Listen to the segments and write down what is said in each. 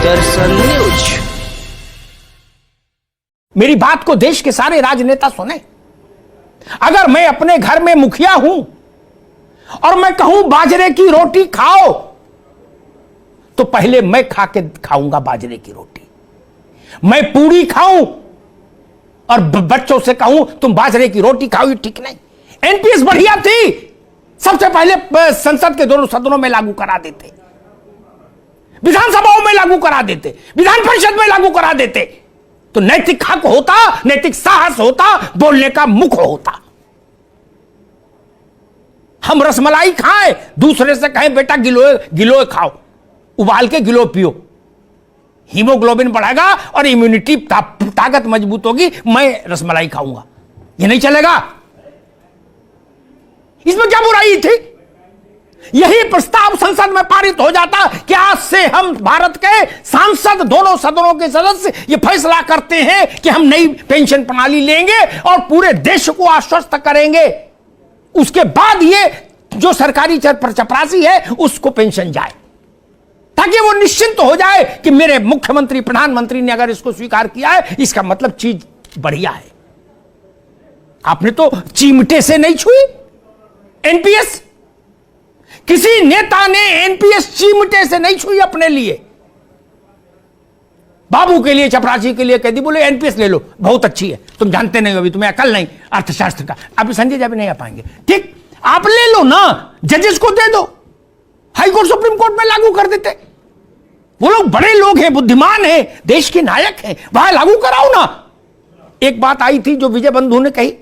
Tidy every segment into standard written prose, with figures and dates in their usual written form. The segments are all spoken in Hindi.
दर्शन न्यूज। मेरी बात को देश के सारे राजनेता सुने। अगर मैं अपने घर में मुखिया हूं और मैं कहूं बाजरे की रोटी खाओ, तो पहले मैं खाऊंगा बाजरे की रोटी। मैं पूरी खाऊं और बच्चों से कहूं तुम बाजरे की रोटी खाओ, ये ठीक नहीं। एनपीएस बढ़िया थी, सबसे पहले संसद के दोनों सदनों में लागू करा देते, विधानसभाओं में लागू करा देते, विधान परिषद में लागू करा देते, तो नैतिक हक होता, नैतिक साहस होता, बोलने का मुख होता। हम रसमलाई खाएं, दूसरे से कहें बेटा गिलोय खाओ, उबाल के गिलो पियो, हीमोग्लोबिन बढ़ेगा और इम्यूनिटी ताकत मजबूत होगी, मैं रसमलाई खाऊंगा, ये नहीं चलेगा। इसमें क्या बुराई थी? यही प्रस्ताव संसद में पारित हो जाता कि आज से हम भारत के सांसद, दोनों सदनों के सदस्य ये फैसला करते हैं कि हम नई पेंशन प्रणाली लेंगे और पूरे देश को आश्वस्त करेंगे। उसके बाद ये जो सरकारी चपरासी है उसको पेंशन जाए, ताकि वो निश्चिंत हो जाए कि मेरे मुख्यमंत्री, प्रधानमंत्री ने अगर इसको स्वीकार किया है, इसका मतलब चीज बढ़िया है। आपने तो चिमटे से नहीं छुई एनपीएस, किसी नेता ने एनपीएस चिमटे से नहीं छुई अपने लिए। बाबू के लिए, चपरासी के लिए कह दी, बोले एनपीएस ले लो, बहुत अच्छी है, तुम जानते नहीं, अभी तुम्हें अकल नहीं अर्थशास्त्र का, अभी संजय जी भी नहीं आ पाएंगे, ठीक, आप ले लो ना, जजेस को दे दो, हाई कोर्ट सुप्रीम कोर्ट में लागू कर देते। वो लोग बड़े लोग हैं, बुद्धिमान हैं, देश के नायक हैं, वहां लागू कराओ ना। एक बात आई थी जो विजय बंधु ने कही,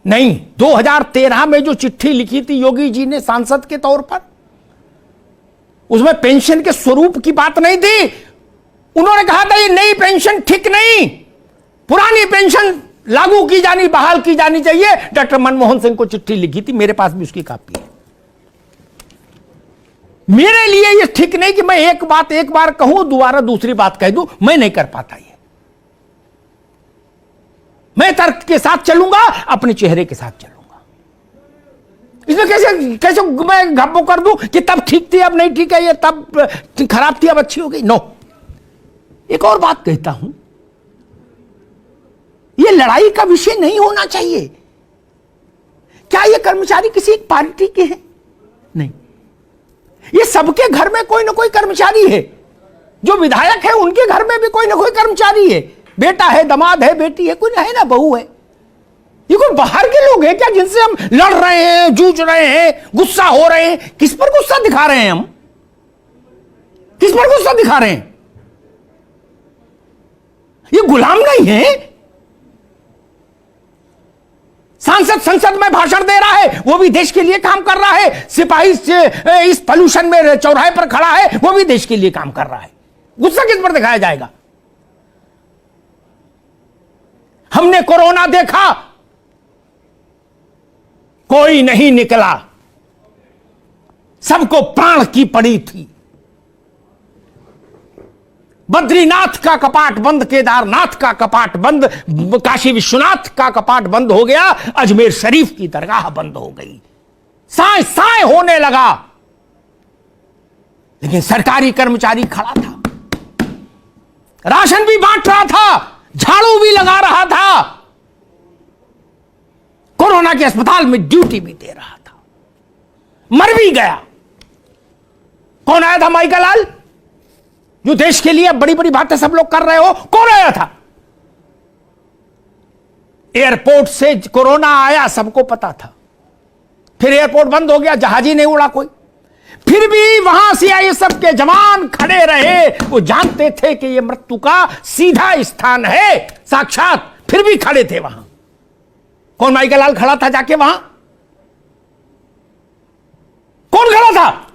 नहीं, 2013 में जो चिट्ठी लिखी थी योगी जी ने सांसद के तौर पर, उसमें पेंशन के स्वरूप की बात नहीं थी। उन्होंने कहा था ये नई पेंशन ठीक नहीं, पुरानी पेंशन लागू की जानी, बहाल की जानी चाहिए। डॉक्टर मनमोहन सिंह को चिट्ठी लिखी थी, मेरे पास भी उसकी कॉपी है। मेरे लिए ये ठीक नहीं कि मैं एक बात एक बार कहूं, दोबारा दूसरी बात कह दूं, मैं नहीं कर पाता ये। मैं तर्क के साथ चलूंगा, अपने चेहरे के साथ चलूंगा। इसमें कैसे कैसे मैं घब्बो कर दूं कि तब ठीक थी अब नहीं ठीक है, ये तब खराब थी अब अच्छी हो गई। नो, एक और बात कहता हूं, ये लड़ाई का विषय नहीं होना चाहिए। क्या ये कर्मचारी किसी एक पार्टी के हैं? नहीं, ये सबके घर में कोई ना कोई कर्मचारी है। जो विधायक है उनके घर में भी कोई ना कोई कर्मचारी है, बेटा है, दामाद है, बेटी है, कोई है ना, बहू है। ये कोई बाहर के लोग हैं क्या जिनसे हम लड़ रहे हैं, जूझ रहे हैं, गुस्सा हो रहे हैं? किस पर गुस्सा दिखा रहे हैं हम? किस पर गुस्सा दिखा रहे हैं? ये गुलाम नहीं है। सांसद संसद में भाषण दे रहा है, वो भी देश के लिए काम कर रहा है। सिपाही से इस पोल्यूशन में चौराहे पर खड़ा है, वो भी देश के लिए काम कर रहा है। गुस्सा किस पर दिखाया जाएगा? हमने कोरोना देखा, कोई नहीं निकला, सबको प्राण की पड़ी थी। बद्रीनाथ का कपाट बंद, केदारनाथ का कपाट बंद, काशी विश्वनाथ का कपाट बंद हो गया, अजमेर शरीफ की दरगाह बंद हो गई, साए साए होने लगा। लेकिन सरकारी कर्मचारी खड़ा था, राशन भी बांट रहा था, झाड़ू भी लगा रहा था, कोरोना के अस्पताल में ड्यूटी भी दे रहा था, मर भी गया। कौन आया था? माइकल लाल, जो देश के लिए बड़ी बड़ी बातें सब लोग कर रहे हो, कौन आया था? एयरपोर्ट से कोरोना आया, सबको पता था, फिर एयरपोर्ट बंद हो गया, जहाज ही नहीं उड़ा कोई, फिर भी वहां सीआईएसएफ के जवान खड़े रहे। वो जानते थे कि ये मृत्यु का सीधा स्थान है, साक्षात, फिर भी खड़े थे वहां। कौन माइकल लाल खड़ा था जाके वहां? कौन खड़ा था?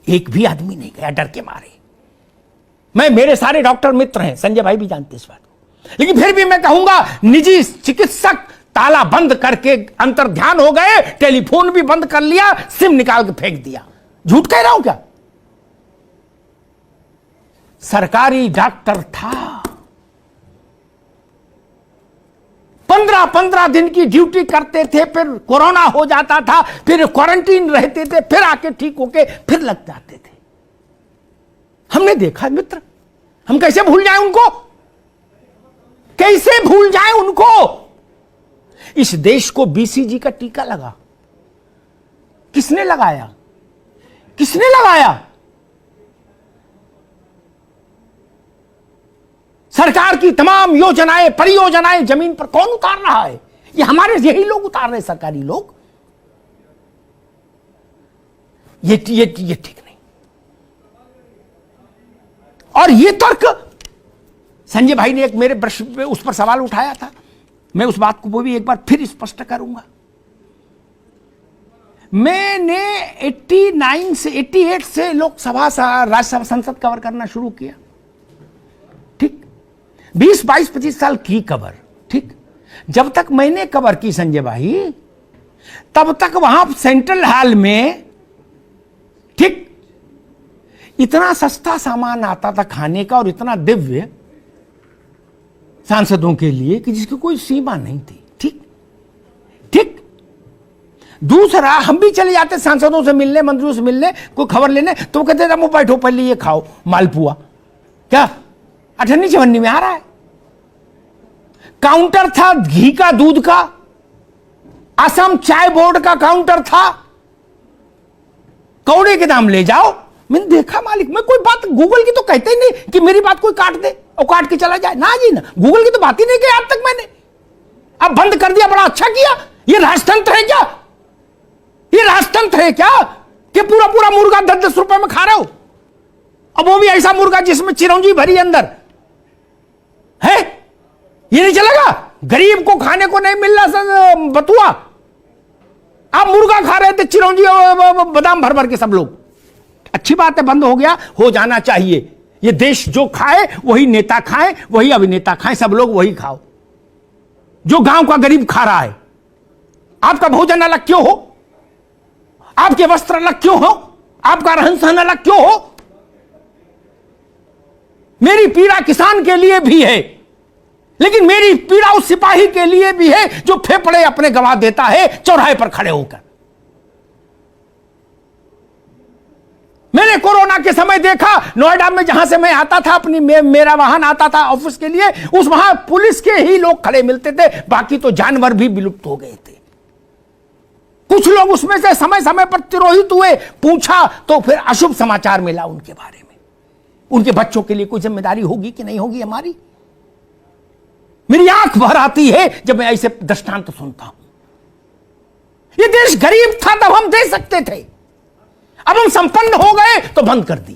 एक भी आदमी नहीं गया, डर के मारे। मेरे सारे डॉक्टर मित्र हैं, संजय भाई भी जानते इस बात को, लेकिन फिर भी मैं कहूंगा, निजी चिकित्सक ताला बंद करके अंतर ध्यान हो गए, टेलीफोन भी बंद कर लिया, सिम निकाल के फेंक दिया। झूठ कह रहा हूं क्या? सरकारी डॉक्टर था, 15-15 दिन की ड्यूटी करते थे, फिर कोरोना हो जाता था, फिर क्वारंटीन रहते थे, फिर आके ठीक होके फिर लग जाते थे। हमने देखा मित्र, हम कैसे भूल जाएं उनको, कैसे भूल जाएं उनको। इस देश को बीसीजी का टीका लगा, किसने लगाया, किसने लगाया? सरकार की तमाम योजनाएं, परियोजनाएं जमीन पर कौन उतार रहा है? ये हमारे यही लोग उतार रहे, सरकारी लोग। ये ठीक नहीं। और ये तर्क संजय भाई ने एक मेरे उस पर सवाल उठाया था, मैं उस बात को भी एक बार फिर स्पष्ट करूंगा। मैंने 89 से 88 से लोकसभा राज्यसभा संसद कवर करना शुरू किया, ठीक, 20, 22, 25 साल की कवर, ठीक। जब तक मैंने कवर की संजय भाई, तब तक वहां सेंट्रल हॉल में, ठीक, इतना सस्ता सामान आता था खाने का और इतना दिव्य सांसदों के लिए कि जिसकी कोई सीमा नहीं थी, ठीक ठीक। दूसरा, हम भी चले जाते सांसदों से मिलने, मंत्रियों से मिलने, कोई खबर लेने, तो वो कहते थे बैठो पहले ये खाओ मालपुआ, क्या 58-54 में आ रहा है। काउंटर था घी का, दूध का, असम चाय बोर्ड का काउंटर था, कौड़े के दाम ले जाओ। मैंने देखा मालिक, मैं कोई बात गूगल की तो कहते ही नहीं कि मेरी बात कोई काट दे और काट के चला जाए, ना जी ना, गूगल की तो बात ही नहीं की आज तक मैंने। अब बंद कर दिया, बड़ा अच्छा किया। ये राजतंत्र है क्या? ये राजतंत्र है क्या कि पूरा पूरा मुर्गा 10-10 रुपए में खा रहे हो? अब वो भी ऐसा मुर्गा जिसमें चिरौंजी भरी अंदर है, ये नहीं चलेगा। गरीब को खाने को नहीं मिल रहा बतुआ, आप मुर्गा खा रहे थे, चिरौंजी बादाम भर भर के सब लोग। अच्छी बात है, बंद हो गया, हो जाना चाहिए। ये देश जो खाए वही नेता खाए, वही अभिनेता खाए, सब लोग वही खाओ जो गांव का गरीब खा रहा है। आपका भोजन अलग क्यों हो? आपके वस्त्र अलग क्यों हो? आपका रहन सहन अलग क्यों हो? मेरी पीड़ा किसान के लिए भी है, लेकिन मेरी पीड़ा उस सिपाही के लिए भी है जो फेफड़े अपने गवा देता है चौराहे पर खड़े होकर। मैंने कोरोना के समय देखा, नोएडा में जहां से मैं आता था, अपनी मेरा वाहन आता था ऑफिस के लिए, उस वहां पुलिस के ही लोग खड़े मिलते थे, बाकी तो जानवर भी विलुप्त हो गए थे। कुछ लोग उसमें से समय समय पर तिरोहित हुए, पूछा तो फिर अशुभ समाचार मिला उनके बारे में। उनके बच्चों के लिए कोई जिम्मेदारी होगी कि नहीं होगी हमारी? मेरी आंख भर आती है जब मैं ऐसे दृष्टांत सुनता हूं। ये देश गरीब था तब हम दे सकते थे, अब हम संपन्न हो गए तो बंद कर दी,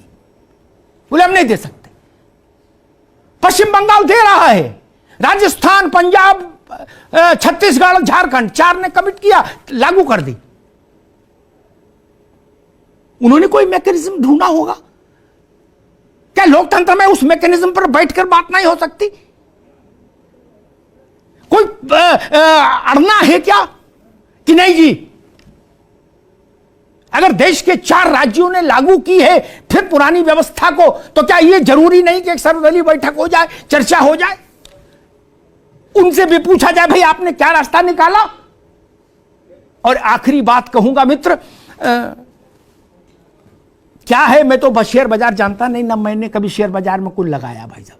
बोले हम नहीं दे सकते। पश्चिम बंगाल दे रहा है, राजस्थान, पंजाब, छत्तीसगढ़, झारखंड, 4 ने कमिट किया, लागू कर दी। उन्होंने कोई मैकेनिज्म ढूंढा होगा। क्या लोकतंत्र में उस मैकेनिज्म पर बैठकर बात नहीं हो सकती? कोई अड़ना है क्या कि नहीं जी? अगर देश के 4 राज्यों ने लागू की है फिर पुरानी व्यवस्था को, तो क्या यह जरूरी नहीं कि एक सर्वदलीय बैठक हो जाए, चर्चा हो जाए, उनसे भी पूछा जाए भाई आपने क्या रास्ता निकाला? और आखिरी बात कहूंगा मित्र, क्या है, मैं तो शेयर बाजार जानता नहीं ना, मैंने कभी शेयर बाजार में कुछ लगाया भाई साहब,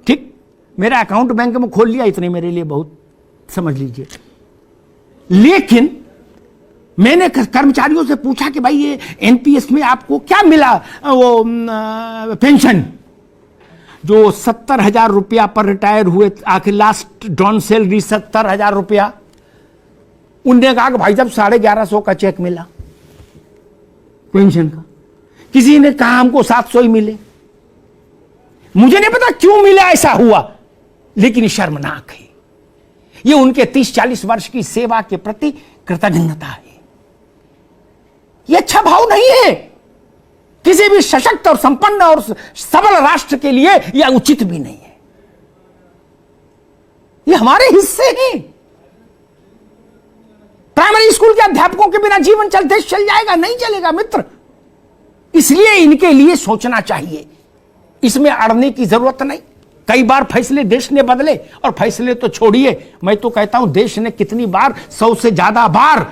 ठीक, मेरा अकाउंट बैंक में खोल लिया, इतने मेरे लिए बहुत, समझ लीजिए। लेकिन मैंने कर्मचारियों से पूछा कि भाई ये एनपीएस में आपको क्या मिला, वो पेंशन जो 70,000 रुपया पर रिटायर हुए, आखिर लास्ट ड्रॉन सैलरी 70,000 रुपया। उनने कहा कि भाई साहब 1150 का चेक मिला पेंशन का, किसी ने कहा हमको 700 ही मिले। मुझे नहीं पता क्यों मिला, ऐसा हुआ, लेकिन शर्मनाक है। ये उनके 30-40 वर्ष की सेवा के प्रति कृतज्ञता है। ये अच्छा भाव नहीं है किसी भी सशक्त और संपन्न और सबल राष्ट्र के लिए, यह उचित भी नहीं है। ये हमारे हिस्से हैं। प्राइमरी स्कूल के अध्यापकों के बिना जीवन देश चल जाएगा? नहीं चलेगा मित्र। इसलिए इनके लिए सोचना चाहिए, इसमें अड़ने की जरूरत नहीं। कई बार फैसले देश ने बदले, और फैसले तो छोड़िए, मैं तो कहता हूं देश ने कितनी बार, 100 से ज्यादा बार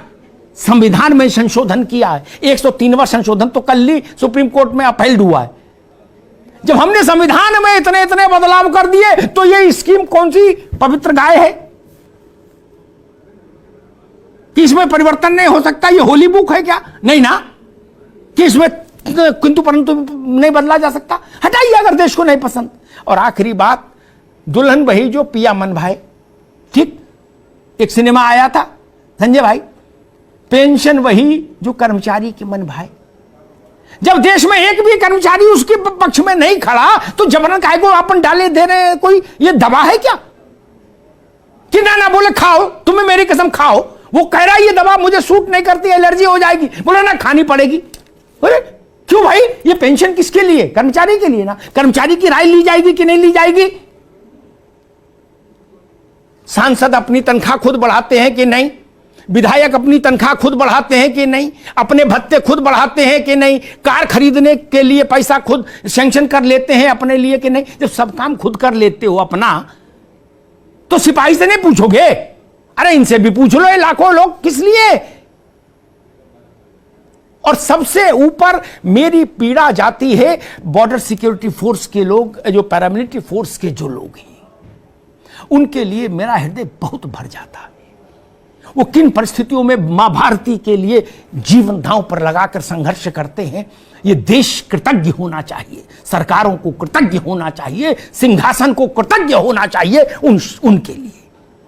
संविधान में संशोधन किया है। 103वां संशोधन तो कल ही सुप्रीम कोर्ट में अपील हुआ है। जब हमने संविधान में इतने इतने बदलाव कर दिए तो ये स्कीम कौन सी पवित्र गाय है कि इसमें परिवर्तन नहीं हो सकता? ये होली बुक है क्या? नहीं ना, कि इसमें किंतु परंतु नहीं बदला जा सकता। हटाइए अगर देश को नहीं पसंद। और आखिरी बात, दुल्हन वही जो पिया मन भाई। ठीक, एक सिनेमा आया था संजय भाई, पेंशन वही जो कर्मचारी के मन भाई। जब देश में एक भी कर्मचारी उसके पक्ष में नहीं खड़ा तो जबरन काय को अपन डाले दे रहे हैं? कोई ये दवा है क्या कि ना बोले खाओ, तुम्हें मेरी कसम खाओ। वो कह रहा है ये दवा मुझे सूट नहीं करती, एलर्जी हो जाएगी, बोले ना खानी पड़ेगी। अरे क्यों भाई? ये पेंशन किसके लिए? कर्मचारी के लिए ना। कर्मचारी की राय ली जाएगी कि नहीं ली जाएगी? सांसद अपनी तनख्वाह खुद बढ़ाते हैं कि नहीं? विधायक अपनी तनख्वाह खुद बढ़ाते हैं कि नहीं? अपने भत्ते खुद बढ़ाते हैं कि नहीं? कार खरीदने के लिए पैसा खुद सैंक्शन कर लेते हैं अपने लिए कि नहीं? जब सब काम खुद कर लेते हो अपना, तो सिपाही से नहीं पूछोगे? अरे इनसे भी पूछ लो, ये लाखों लोग किस लिए? और सबसे ऊपर मेरी पीड़ा जाती है बॉर्डर सिक्योरिटी फोर्स के लोग, जो पैरामिलिट्री फोर्स के जो लोग हैं, उनके लिए मेरा हृदय बहुत भर जाता है। वो किन परिस्थितियों में मां भारती के लिए जीवन दांव पर लगाकर संघर्ष करते हैं। ये देश कृतज्ञ होना चाहिए, सरकारों को कृतज्ञ होना चाहिए, सिंहासन को कृतज्ञ होना चाहिए उनके लिए।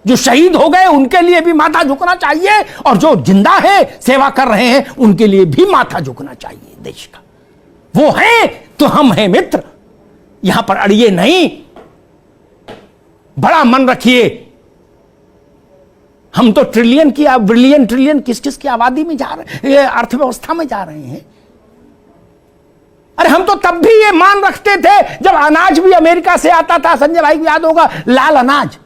जो शहीद हो गए उनके लिए भी माथा झुकना चाहिए, और जो जिंदा है सेवा कर रहे हैं उनके लिए भी माथा झुकना चाहिए देश का। वो है तो हम हैं मित्र, यहां पर अड़िए नहीं। बड़ा मन रखिए, हम तो ट्रिलियन ट्रिलियन किस किस की आबादी में जा रहे हैं, अर्थव्यवस्था में जा रहे हैं। अरे हम तो तब भी ये मान रखते थे जब अनाज भी अमेरिका से आता था, संजय भाई को याद होगा, लाल अनाज।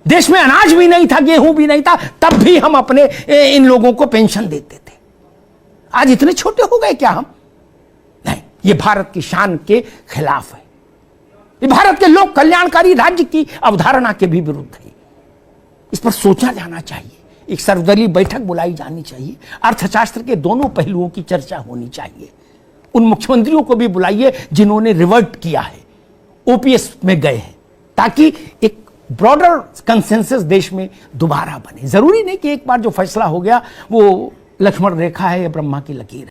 देश में अनाज भी नहीं था, गेहूं भी नहीं था, तब भी हम अपने इन लोगों को पेंशन देते थे। आज इतने छोटे हो गए क्या हम? नहीं, ये भारत की शान के खिलाफ है। ये भारत के लोक कल्याणकारी राज्य की अवधारणा के भी विरुद्ध है। इस पर सोचा जाना चाहिए, एक सर्वदलीय बैठक बुलाई जानी चाहिए, अर्थशास्त्र के दोनों पहलुओं की चर्चा होनी चाहिए। उन मुख्यमंत्रियों को भी बुलाइए जिन्होंने रिवर्ट किया है, ओपीएस में गए हैं, ताकि एक ब्रॉडर कंसेंसस देश में दोबारा बने। जरूरी नहीं कि एक बार जो फैसला हो गया वो लक्ष्मण रेखा है या ब्रह्मा की लकीर है।